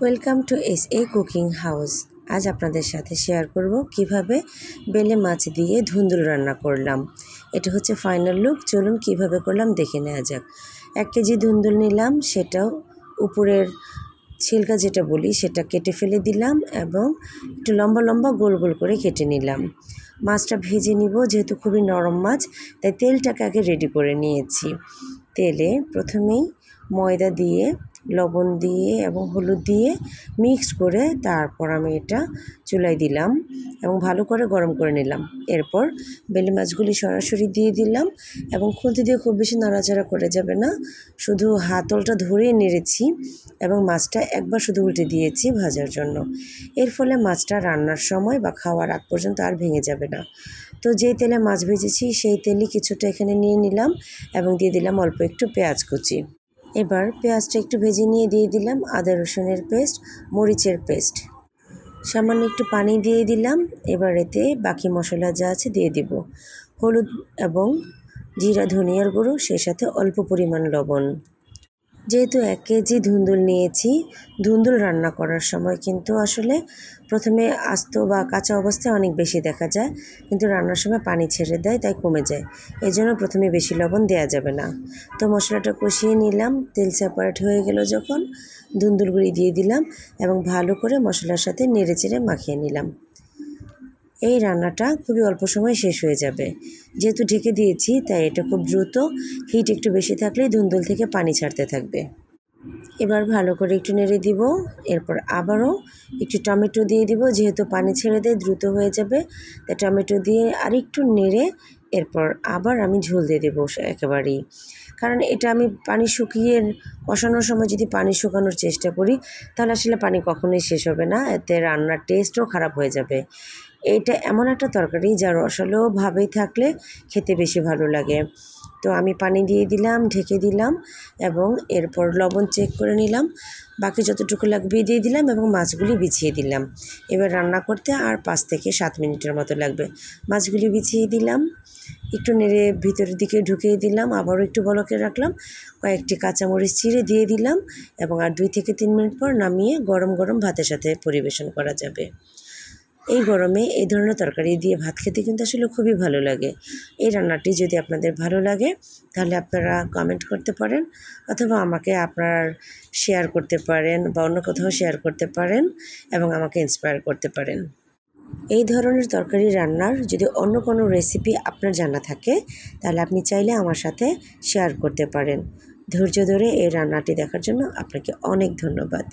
Welcome to SA cooking house. আজ আপনাদের সাথে শেয়ার করব কিভাবে বেলে মাছ দিয়ে ধুন্দুল রান্না করলাম। এটা হচ্ছে ফাইনাল লুক। চলুন কিভাবে করলাম দেখে নেওয়া যাক। 1 কেজি ধুন্দুল নিলাম, সেটাও উপরের ছিলকা যেটা বলি সেটা কেটে ফেলে দিলাম এবং একটু লম্বা লম্বা গোল গোল করে কেটে নিলাম। মাছটা ভেজে নিব, যেহেতু খুবই নরম মাছ তাই তেলটাকে আগে রেডি করে নিয়েছি। তেলে প্রথমেই ময়দা দিয়ে, লবণ দিয়ে এবং হলুদ দিয়ে মিক্সড করে তারপর আমি এটা চুলায় দিলাম এবং ভালো করে গরম করে নিলাম। এরপর বেলে মাছগুলি সরাসরি দিয়ে দিলাম এবং খুন্তি দিয়ে খুব বেশি নাড়াচাড়া করে যাবে না, শুধু হাতলটা ধরেই নেড়েছি এবং মাছটা একবার শুধু উল্টে দিয়েছি ভাজার জন্য। এর ফলে মাছটা রান্নার সময় বা খাওয়ার আগ পর্যন্ত আর ভেঙে যাবে না। তো যেই তেলে মাছ ভেজেছি সেই তেলই কিছুটা এখানে নিয়ে নিলাম এবং দিয়ে দিলাম অল্প একটু পেঁয়াজ কুচি। এবার পেঁয়াজটা একটু ভেজে নিয়ে দিয়ে দিলাম আদা রসুনের পেস্ট, মরিচের পেস্ট, সামান্য একটু পানি দিয়ে দিলাম। এবার এতে বাকি মশলা যা আছে দিয়ে দিব, হলুদ এবং জিরা ধনিয়ার গুঁড়ো, সেই সাথে অল্প পরিমাণ লবণ। যেহেতু 1 কেজি ধুন্দুল নিয়েছি, ধুন্দুল রান্না করার সময় কিন্তু আসলে প্রথমে আস্ত বা কাঁচা অবস্থায় অনেক বেশি দেখা যায়, কিন্তু রান্নার সময় পানি ছেড়ে দেয় তাই কমে যায়। এই জন্য প্রথমে বেশি লবণ দেওয়া যাবে না। তো মশলাটা কষিয়ে নিলাম, তেল সেপারেট হয়ে গেল যখন ধুন্দুলগুলি দিয়ে দিলাম এবং ভালো করে মশলার সাথে নেড়ে চেড়ে মাখিয়ে নিলাম। এই রান্নাটা খুবই অল্প সময় শেষ হয়ে যাবে। যেহেতু ঢেকে দিয়েছি তাই এটা খুব দ্রুত, হিট একটু বেশি থাকলেই ধুন্দুল থেকে পানি ছাড়তে থাকবে। এবার ভালো করে একটু নেড়ে দিব। এরপর আবারও একটু টমেটো দিয়ে দিব, যেহেতু পানি ছেড়ে দেয় দ্রুত হয়ে যাবে তাই টমেটো দিয়ে আরেকটু নেড়ে এরপর আবার আমি ঝোল দিয়ে দেবো একেবারেই। কারণ এটা আমি পানি শুকিয়ে কষানোর সময় যদি পানি শুকানোর চেষ্টা করি তাহলে আসলে পানি কখনোই শেষ হবে না, এতে রান্নার টেস্টও খারাপ হয়ে যাবে। এইটা এমন একটা তরকারি যা রসালোভাবেই থাকলে খেতে বেশি ভালো লাগে। তো আমি পানি দিয়ে দিলাম, ঢেকে দিলাম এবং এরপর লবণ চেক করে নিলাম, বাকি যতটুকু লাগবে দিয়ে দিলাম এবং মাছগুলি বিছিয়ে দিলাম। এবার রান্না করতে আর 5 থেকে 7 মিনিটের মতো লাগবে। মাছগুলি বিছিয়ে দিলাম, একটু নেড়ে ভিতরের দিকে ঢুকিয়ে দিলাম, আবারও একটু বলকে রাখলাম, কয়েকটি কাঁচামরিচ চিড়ে দিয়ে দিলাম এবং আর 2 থেকে 3 মিনিট পর নামিয়ে গরম গরম ভাতের সাথে পরিবেশন করা যাবে। এই গরমে এই ধরনের তরকারি দিয়ে ভাত খেতে কিন্তু আসলে খুবই ভালো লাগে। এই রান্নাটি যদি আপনাদের ভালো লাগে তাহলে আপনারা কমেন্ট করতে পারেন অথবা আমাকে আপনার শেয়ার করতে পারেন বা অন্য কোথাও শেয়ার করতে পারেন এবং আমাকে ইন্সপায়ার করতে পারেন। এই ধরনের তরকারি রান্নার যদি অন্য কোনো রেসিপি আপনার জানা থাকে তাহলে আপনি চাইলে আমার সাথে শেয়ার করতে পারেন। ধৈর্য ধরে এই রান্নাটি দেখার জন্য আপনাকে অনেক ধন্যবাদ।